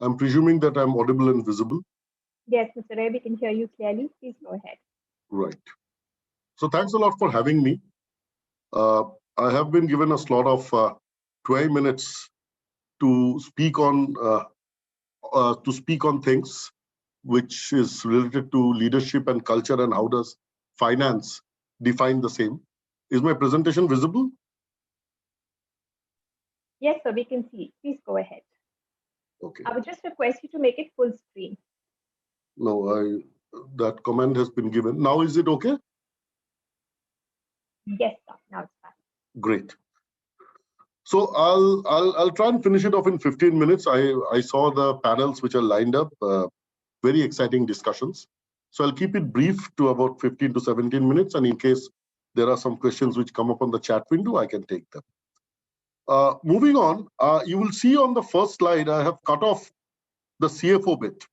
I'm presuming that I'm audible and visible. Yes, Mr. Ray, we can hear you clearly. Please go ahead. Right. So thanks a lot for having me. Uh, I have been given a slot of 20 minutes to speak on things which is related to leadership and culture, and how does finance define the same. Is my presentation visible? Yes, sir, we can see. Please go ahead. Okay. I would just request you to make it full screen. No, that command has been given. Now is it okay? Yes, sir. Now it's fine. Great. So I'll try and finish it off in 15 minutes. I saw the panels which are lined up. Very exciting discussions. So I'll keep it brief to about 15 to 17 minutes. And in case there are some questions which come up on the chat window, I can take them. Moving on, you will see on the first slide, I have cut off the CFO bit.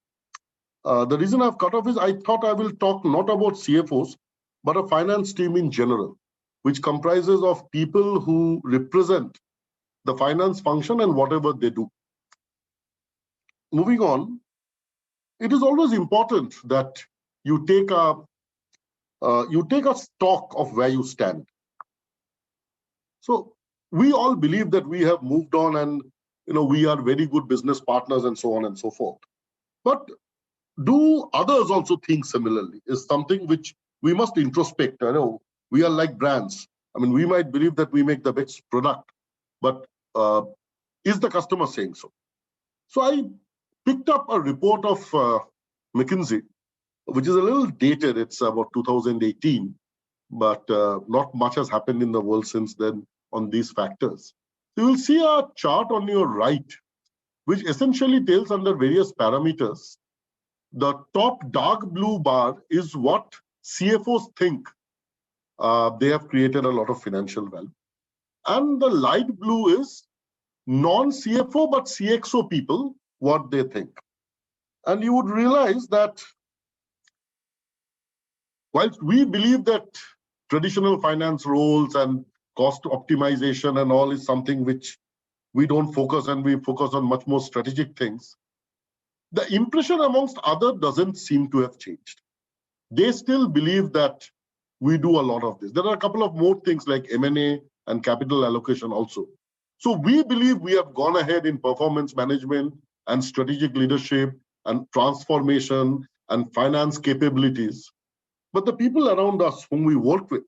The reason I've cut off is I thought I will talk not about CFOs, but a finance team in general, which comprises of people who represent the finance function and whatever they do. Moving on, it is always important that you take a stock of where you stand. So we all believe that we have moved on and we are very good business partners and so on and so forth. But do others also think similarly? Is something which we must introspect. We are like brands. I mean, we might believe that we make the best product, but is the customer saying so? So I picked up a report of McKinsey, which is a little dated. It's about 2018, but not much has happened in the world since then on these factors. So you will see a chart on your right, which essentially tells under various parameters. The top dark blue bar is what CFOs think they have created a lot of financial value. And the light blue is non-CFO but CXO people, what they think. And you would realize that whilst we believe that traditional finance roles and cost optimization and all is something which we don't focus, and we focus on much more strategic things, the impression amongst others doesn't seem to have changed. They still believe that we do a lot of this. There are a couple of more things like M&A and capital allocation also. So we believe we have gone ahead in performance management and strategic leadership and transformation and finance capabilities. But the people around us whom we work with,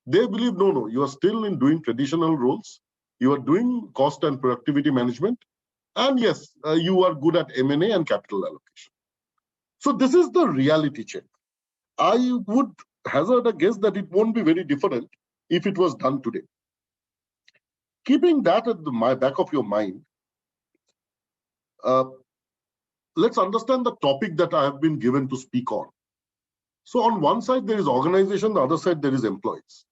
they believe, no, you are still in doing traditional roles. You are doing cost and productivity management. And yes, you are good at M&A and capital allocation. So this is the reality check. I would hazard a guess that it won't be very different if it was done today. Keeping that at the back of your mind, let's understand the topic that I have been given to speak on. So on one side, there is organization, the other side, there is employees.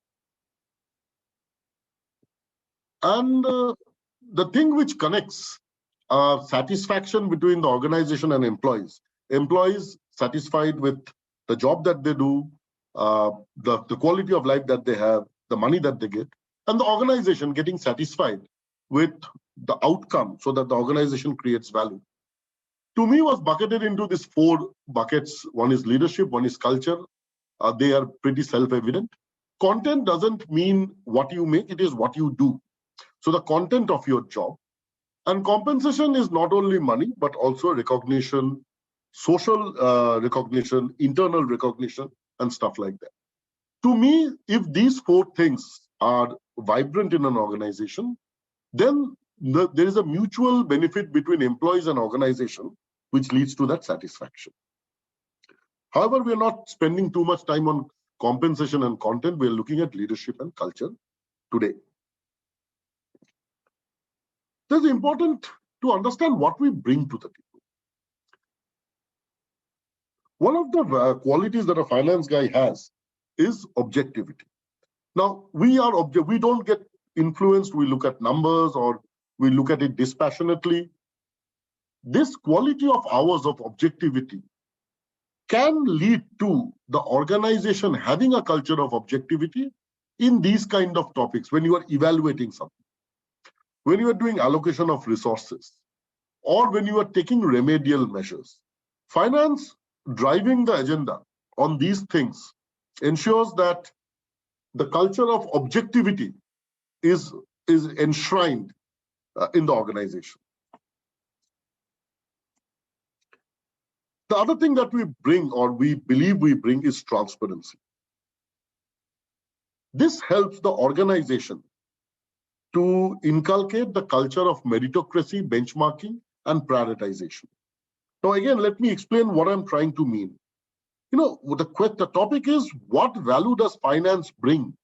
And the thing which connects satisfaction between the organization and employees satisfied with the job that they do, the quality of life that they have, the money that they get, and the organization getting satisfied with the outcome so that the organization creates value. To me, was bucketed into these four buckets. One is leadership, one is culture. They are pretty self-evident. Content doesn't mean what you make, it is what you do. So the content of your job. And compensation is not only money, but also recognition, social recognition, internal recognition, and stuff like that. To me, if these four things are vibrant in an organization, then there is a mutual benefit between employees and organization, which leads to that satisfaction. However, we are not spending too much time on compensation and content. We are looking at leadership and culture today. It is important to understand what we bring to the people. One of the qualities that a finance guy has is objectivity. Now, we don't get influenced. We look at numbers or we look at it dispassionately. This quality of ours of objectivity can lead to the organization having a culture of objectivity in these kind of topics when you are evaluating something, when you are doing allocation of resources, or when you are taking remedial measures. Finance driving the agenda on these things ensures that the culture of objectivity is enshrined in the organization. The other thing that we bring, or we believe we bring, is transparency. This helps the organization to inculcate the culture of meritocracy, benchmarking, and prioritization. Now, again, let me explain what I'm trying to mean. The topic is, what value does finance bring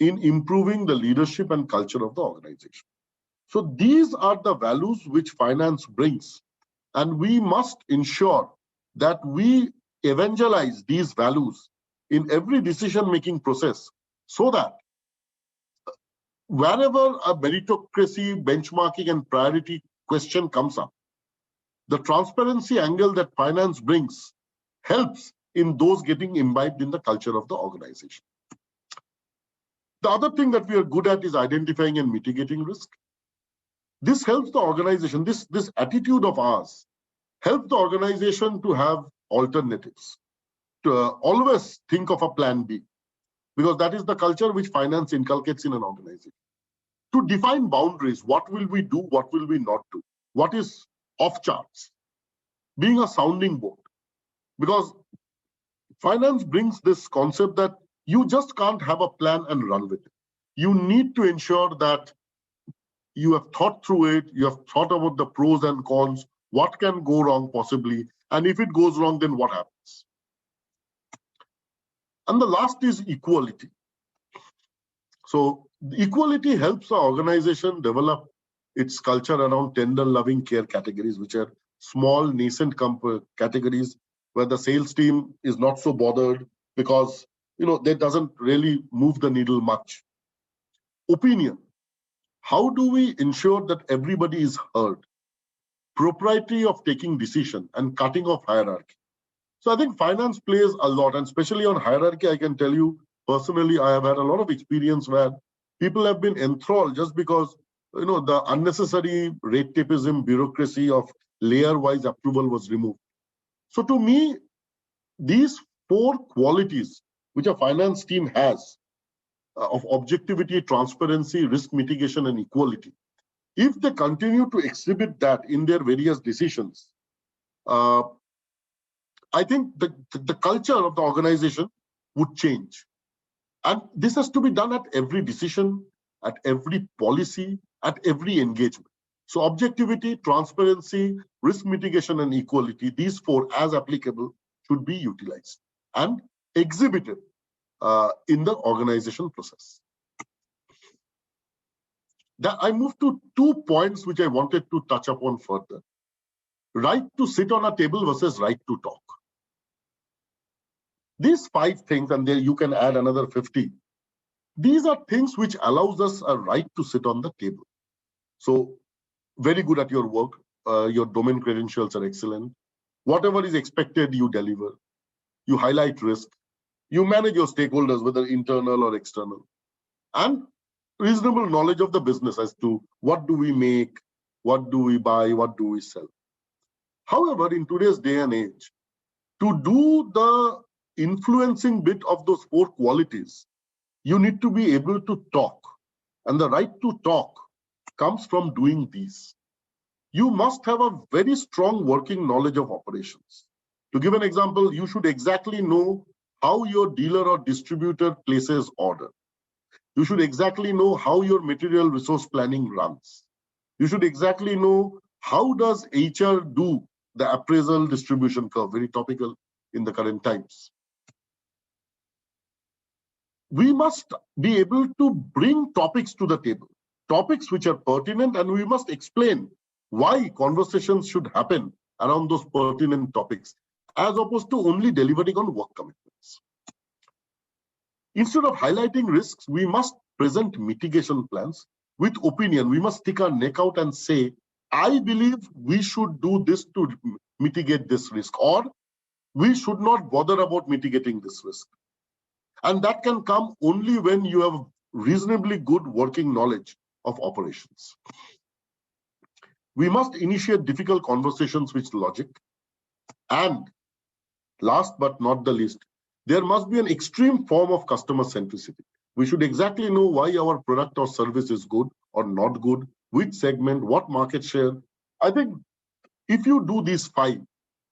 in improving the leadership and culture of the organization? So these are the values which finance brings, and we must ensure that we evangelize these values in every decision-making process, so that wherever a meritocracy, benchmarking, and priority question comes up, the transparency angle that finance brings helps in those getting imbibed in the culture of the organization. The other thing that we are good at is identifying and mitigating risk. This helps the organization, this attitude of ours, helps the organization to have alternatives, to always think of a plan B, because that is the culture which finance inculcates in an organization. To define boundaries, what will we do, what will we not do, what is off charts, being a sounding board, because finance brings this concept that you just can't have a plan and run with it. You need to ensure that you have thought through it, you have thought about the pros and cons, what can go wrong possibly, and if it goes wrong, then what happens? And the last is equality. So equality helps the organization develop its culture around tender, loving, care categories, which are small, nascent categories where the sales team is not so bothered because that doesn't really move the needle much. Opinion. How do we ensure that everybody is heard? Propriety of taking decision and cutting off hierarchy. So I think finance plays a lot, and especially on hierarchy, I can tell you personally, I have had a lot of experience where people have been enthralled just because the unnecessary red tapeism, bureaucracy of layer-wise approval was removed. So to me, these 4 qualities which a finance team has of objectivity, transparency, risk mitigation, and equality, if they continue to exhibit that in their various decisions, I think the culture of the organization would change. And this has to be done at every decision, at every policy, at every engagement. So objectivity, transparency, risk mitigation, and equality, these 4 as applicable should be utilized and exhibited in the organization process. I move to 2 points which I wanted to touch upon further. Right to sit on a table versus right to talk. These 5 things, and there you can add another 50. These are things which allows us a right to sit on the table. So very good at your work, your domain credentials are excellent. Whatever is expected, you deliver. You highlight risk. You manage your stakeholders, whether internal or external. And reasonable knowledge of the business as to what do we make, what do we buy, what do we sell. However, in today's day and age, to do the influencing bit of those 4 qualities, you need to be able to talk. And the right to talk comes from doing these. You must have a very strong working knowledge of operations. To give an example, you should exactly know how your dealer or distributor places order. You should exactly know how your material resource planning runs. You should exactly know how does HR do the appraisal distribution curve, very topical in the current times. We must be able to bring topics to the table, topics which are pertinent, and we must explain why conversations should happen around those pertinent topics, as opposed to only delivering on work commitments. Instead of highlighting risks, we must present mitigation plans with opinion. We must stick our neck out and say, I believe we should do this to mitigate this risk, or we should not bother about mitigating this risk. And that can come only when you have reasonably good working knowledge of operations. We must initiate difficult conversations with logic. And last but not the least, there must be an extreme form of customer centricity. We should exactly know why our product or service is good or not good, which segment, what market share. I think if you do these 5,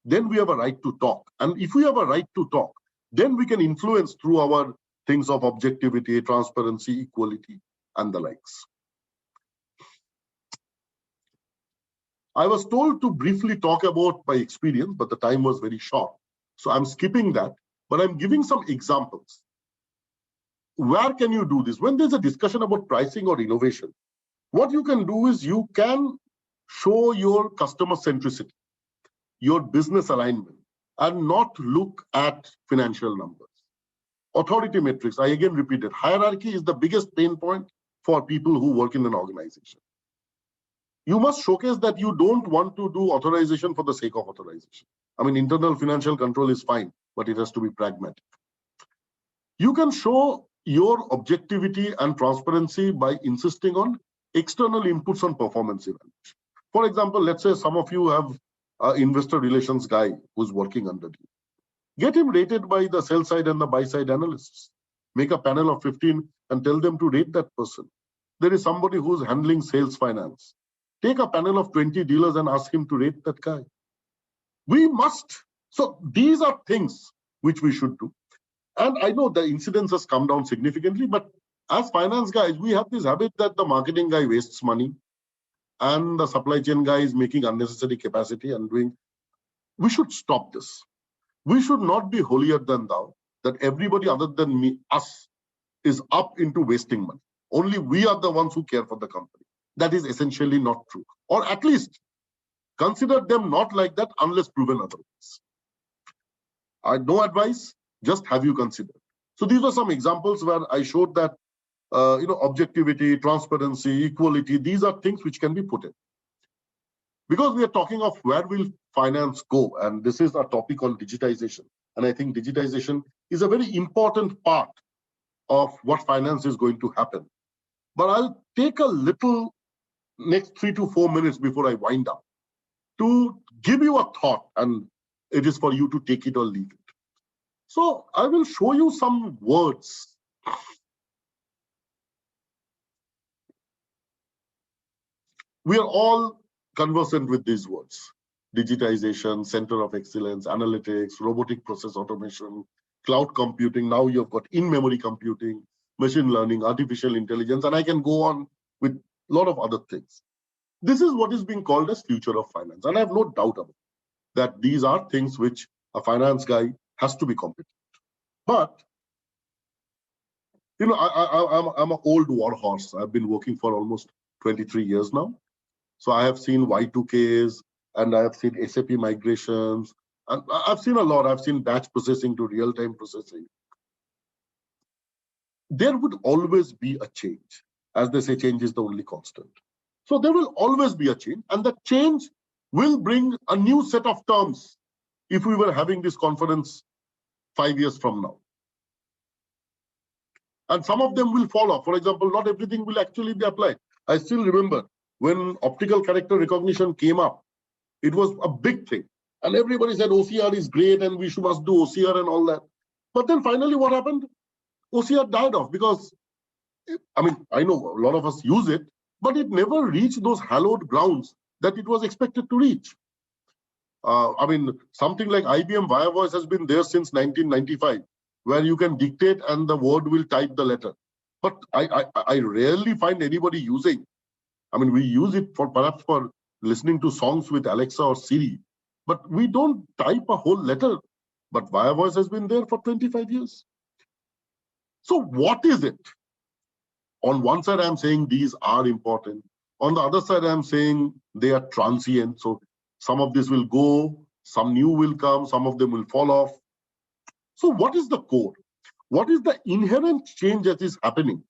then we have a right to talk. And if we have a right to talk, then we can influence through our things of objectivity, transparency, equality, and the likes. I was told to briefly talk about my experience, but the time was very short. So I'm skipping that, but I'm giving some examples. Where can you do this? When there's a discussion about pricing or innovation, what you can do is you can show your customer centricity, your business alignment, and not look at financial numbers. Authority matrix, I again repeat it, hierarchy is the biggest pain point for people who work in an organization. You must showcase that you don't want to do authorization for the sake of authorization. I mean, internal financial control is fine, but it has to be pragmatic. You can show your objectivity and transparency by insisting on external inputs on performance evaluation. For example, let's say some of you have an investor relations guy who's working under you. Get him rated by the sell side and the buy side analysts. Make a panel of 15 and tell them to rate that person. There is somebody who's handling sales finance. Take a panel of 20 dealers and ask him to rate that guy. We must. So these are things which we should do. And I know the incidence has come down significantly, but as finance guys, we have this habit that the marketing guy wastes money and the supply chain guy is making unnecessary capacity and doing. We should stop this. We should not be holier than thou, that everybody other than us is up into wasting money. Only we are the ones who care for the company. That is essentially not true. Or at least consider them not like that unless proven otherwise. No advice, just have you considered. So these are some examples where I showed that objectivity, transparency, equality, these are things which can be put in. Because we are talking of where will finance go, and this is a topic on digitization. And I think digitization is a very important part of what finance is going to happen. But I'll take a little next 3 to 4 minutes before I wind up to give you a thought, and it is for you to take it or leave it. So I will show you some words. We are all conversant with these words: digitization, center of excellence, analytics, robotic process automation, cloud computing. Now you've got in-memory computing, machine learning, artificial intelligence, and I can go on with a lot of other things. This is what is being called as future of finance. And I have no doubt about it, that these are things which a finance guy has to be competent. But, I'm an old war horse. I've been working for almost 23 years now. So I have seen Y2Ks and I have seen SAP migrations. And I've seen a lot. I've seen batch processing to real-time processing. There would always be a change. As they say, change is the only constant. So there will always be a change, and the change will bring a new set of terms if we were having this conference 5 years from now. And some of them will fall off. For example, not everything will actually be applied. I still remember when optical character recognition came up, it was a big thing. And everybody said OCR is great and we must do OCR and all that. But then finally what happened? OCR died off because, I know a lot of us use it, but it never reached those hallowed grounds that it was expected to reach. Something like IBM Via Voice has been there since 1995, where you can dictate and the word will type the letter. But I rarely find anybody using. We use it perhaps for listening to songs with Alexa or Siri, but we don't type a whole letter. But Via Voice has been there for 25 years. So what is it? On one side, I'm saying these are important. On the other side, I'm saying they are transient. So some of this will go, some new will come, some of them will fall off. So what is the core? What is the inherent change that is happening,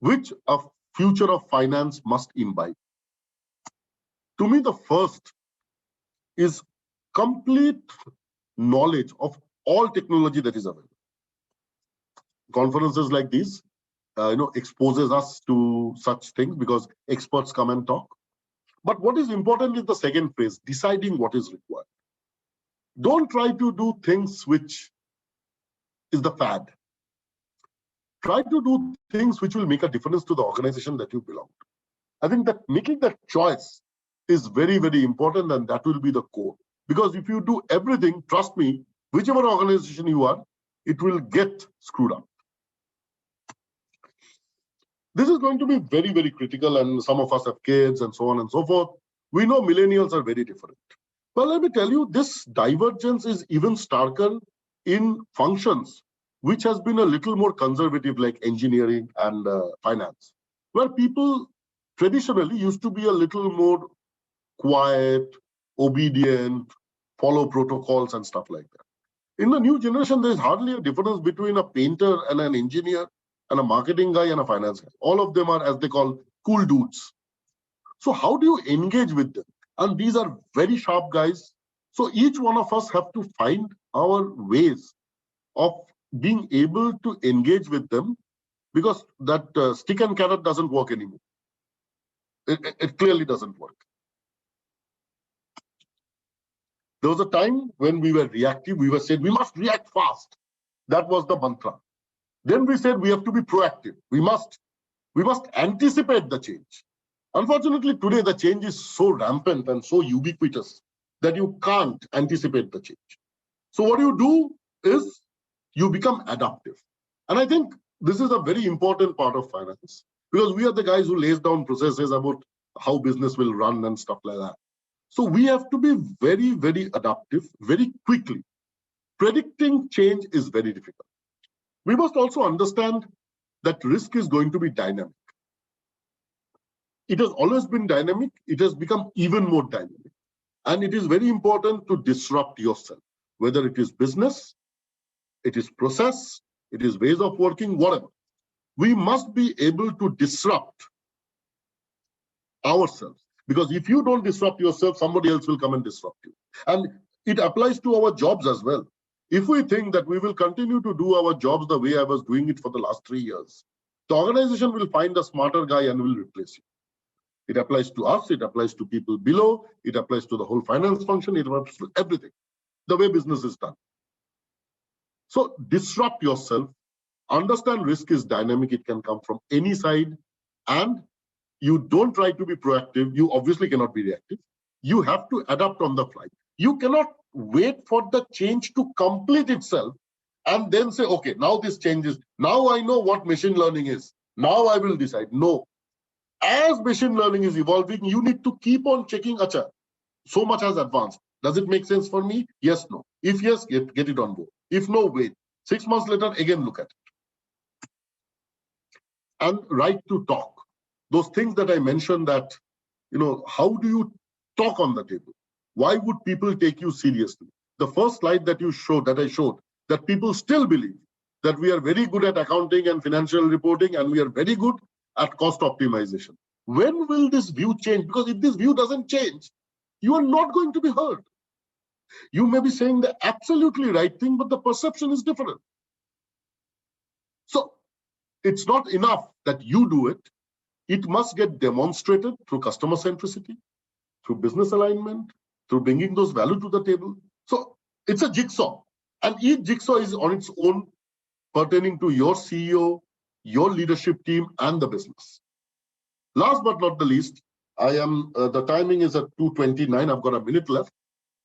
which a future of finance must imbibe? To me, the first is complete knowledge of all technology that is available. Conferences like these exposes us to such things because experts come and talk. But what is important is the second phrase, deciding what is required. Don't try to do things which is the fad. Try to do things which will make a difference to the organization that you belong to. I think that making that choice is very, very important, and that will be the core. Because if you do everything, trust me, whichever organization you are, it will get screwed up. This is going to be very, very critical, and some of us have kids and so on and so forth. We know millennials are very different. But let me tell you, this divergence is even starker in functions which has been a little more conservative, like engineering and finance, where people traditionally used to be a little more quiet, obedient, follow protocols and stuff like that. In the new generation, there's hardly a difference between a painter and an engineer and a marketing guy and a finance guy. All of them are, as they call, cool dudes. So how do you engage with them? And these are very sharp guys. So each one of us have to find our ways of being able to engage with them, because that stick and carrot doesn't work anymore. It clearly doesn't work. There was a time when we were reactive. We were saying we must react fast. That was the mantra. Then we said we have to be proactive. We must anticipate the change. Unfortunately, today the change is so rampant and so ubiquitous that you can't anticipate the change. So what you do is you become adaptive. And I think this is a very important part of finance, because we are the guys who lays down processes about how business will run and stuff like that. So we have to be very, very adaptive, very quickly. Predicting change is very difficult. We must also understand that risk is going to be dynamic. It has always been dynamic. It has become even more dynamic. And it is very important to disrupt yourself, whether it is business, it is process, it is ways of working, whatever. We must be able to disrupt ourselves, because if you don't disrupt yourself, somebody else will come and disrupt you. And it applies to our jobs as well. If we think that we will continue to do our jobs the way I was doing it for the last 3 years, the organization will find a smarter guy and will replace you. It applies to us, it applies to people below, it applies to the whole finance function, it applies to everything, the way business is done. So disrupt yourself, understand risk is dynamic, it can come from any side, and you don't try to be proactive. You obviously cannot be reactive. You have to adapt on the fly. You cannot wait for the change to complete itself and then say, okay, now this changes. Now I know what machine learning is. Now I will decide. No. As machine learning is evolving, you need to keep on checking, acha, so much has advanced. Does it make sense for me? Yes, no. If yes, get it on board. If no, wait. 6 months later, again look at it. And right to talk. Those things that I mentioned, that, how do you talk on the table? Why would people take you seriously? The first slide that I showed, that people still believe that we are very good at accounting and financial reporting, and we are very good at cost optimization. When will this view change? Because if this view doesn't change, you are not going to be heard. You may be saying the absolutely right thing, but the perception is different. So it's not enough that you do it. It must get demonstrated through customer centricity, through business alignment, through bringing those value to the table. So it's a jigsaw, and each jigsaw is on its own, pertaining to your CEO, your leadership team, and the business. Last but not the least, the timing is at 2:29. I've got a minute left.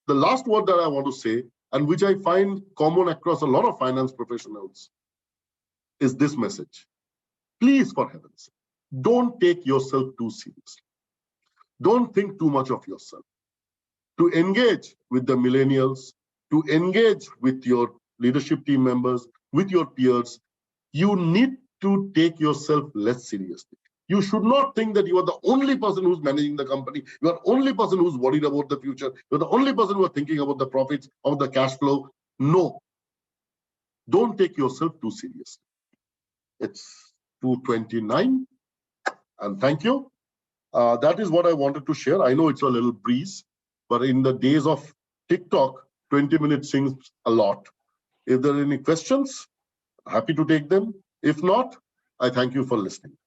The last word that I want to say, and which I find common across a lot of finance professionals, is this message. Please, for heaven's sake, don't take yourself too seriously. Don't think too much of yourself. To engage with the millennials, to engage with your leadership team members, with your peers, you need to take yourself less seriously. You should not think that you are the only person who's managing the company. You are the only person who's worried about the future. You're the only person who are thinking about the profits, of the cash flow. No. Don't take yourself too seriously. It's 2:29, and thank you. That is what I wanted to share. I know it's a little breeze, but in the days of TikTok, 20 minutes seems a lot. If there are any questions, happy to take them. If not, I thank you for listening.